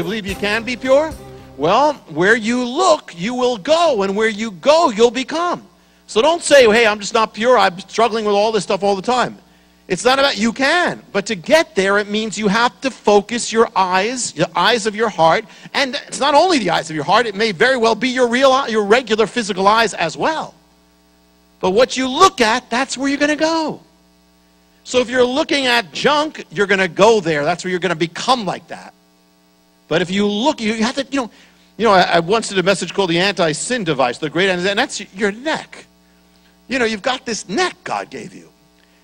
believe you can be pure? Well, where you look, you will go, and where you go, you'll become. So don't say, hey, I'm just not pure, I'm struggling with all this stuff all the time. It's not about you can, but to get there, it means you have to focus your eyes of your heart, and it's not only the eyes of your heart, it may very well be your regular physical eyes as well. But what you look at, that's where you're going to go. So if you're looking at junk, you're going to go there. That's where you're going to become like that. But if you look, you have to, I once did a message called the anti-sin device, the great, and that's your neck. You've got this neck God gave you.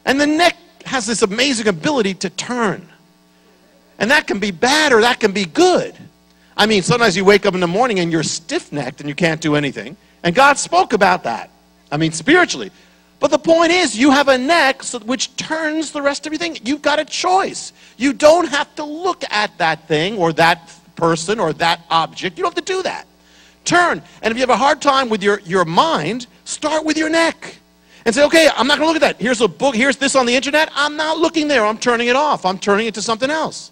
And the neck has this amazing ability to turn. And that can be bad or that can be good. I mean, sometimes you wake up in the morning and you're stiff-necked and you can't do anything. And God spoke about that. I mean, spiritually. But the point is, you have a neck which turns the rest of your thing. You've got a choice. You don't have to look at that thing or that person or that object. You don't have to do that. Turn. And if you have a hard time with your mind, start with your neck. And say, okay, I'm not going to look at that. Here's a book. Here's this on the internet. I'm not looking there. I'm turning it off. I'm turning it to something else.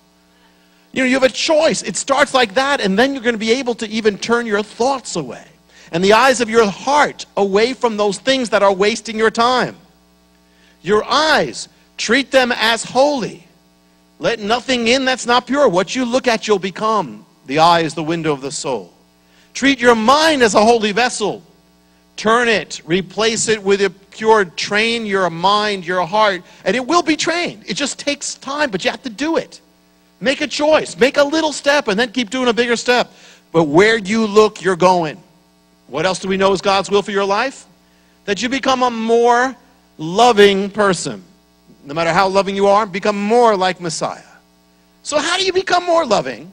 You have a choice. It starts like that, and then you're going to be able to even turn your thoughts away. And the eyes of your heart away from those things that are wasting your time. Your eyes, treat them as holy. Let nothing in that's not pure. What you look at, you'll become. The eye is the window of the soul. Treat your mind as a holy vessel. Turn it, replace it with a pure, train your mind, your heart, and it will be trained. It just takes time, but you have to do it. Make a choice. Make a little step, and then keep doing a bigger step. But where you look, you're going. What else do we know is God's will for your life? That you become a more loving person. No matter how loving you are, become more like Messiah. So how do you become more loving?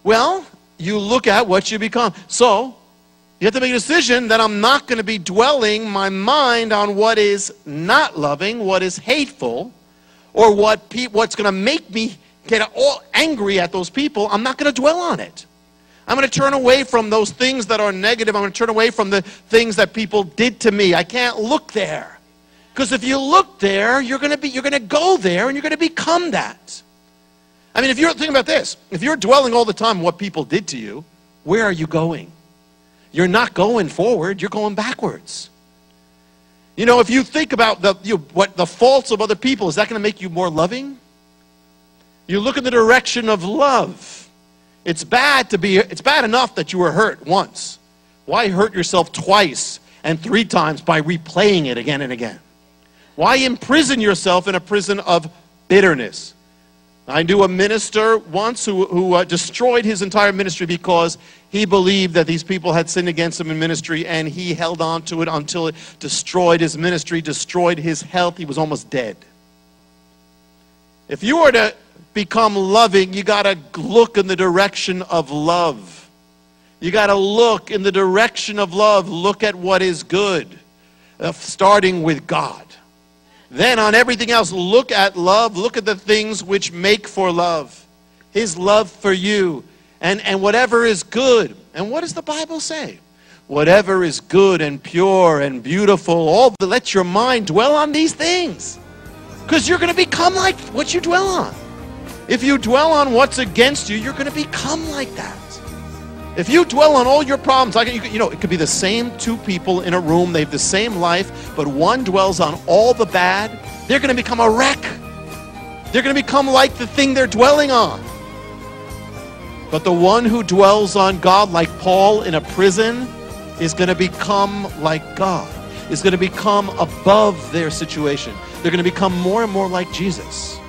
Well, you look at what you become. So, you have to make a decision that I'm not going to be dwelling my mind on what is not loving, what is hateful, or what's going to make me get all angry at those people. I'm not going to dwell on it. I'm going to turn away from those things that are negative. I'm going to turn away from the things that people did to me. I can't look there. Because if you look there, you're going to go there and you're going to become that. I mean, if you're thinking about this, if you're dwelling all the time on what people did to you, where are you going? You're not going forward, you're going backwards. If you think about the faults of other people, is that going to make you more loving? You look in the direction of love. It's bad enough that you were hurt once. Why hurt yourself twice and 3 times by replaying it again and again? Why imprison yourself in a prison of bitterness? I knew a minister once who destroyed his entire ministry because he believed that these people had sinned against him in ministry, and he held on to it until it destroyed his ministry, destroyed his health. He was almost dead. If you were to become loving, you got to look in the direction of love. You got to look in the direction of love. Look at what is good, starting with God. Then on everything else, look at love. Look at the things which make for love. His love for you. And whatever is good. And what does the Bible say? Whatever is good and pure and beautiful, let your mind dwell on these things. Because you're going to become like what you dwell on. If you dwell on what's against you, you're going to become like that. If you dwell on all your problems, it could be the same 2 people in a room, they have the same life, but one dwells on all the bad, they're going to become a wreck. They're going to become like the thing they're dwelling on. But the one who dwells on God, like Paul in a prison, is going to become like God, is going to become above their situation. They're going to become more and more like Jesus.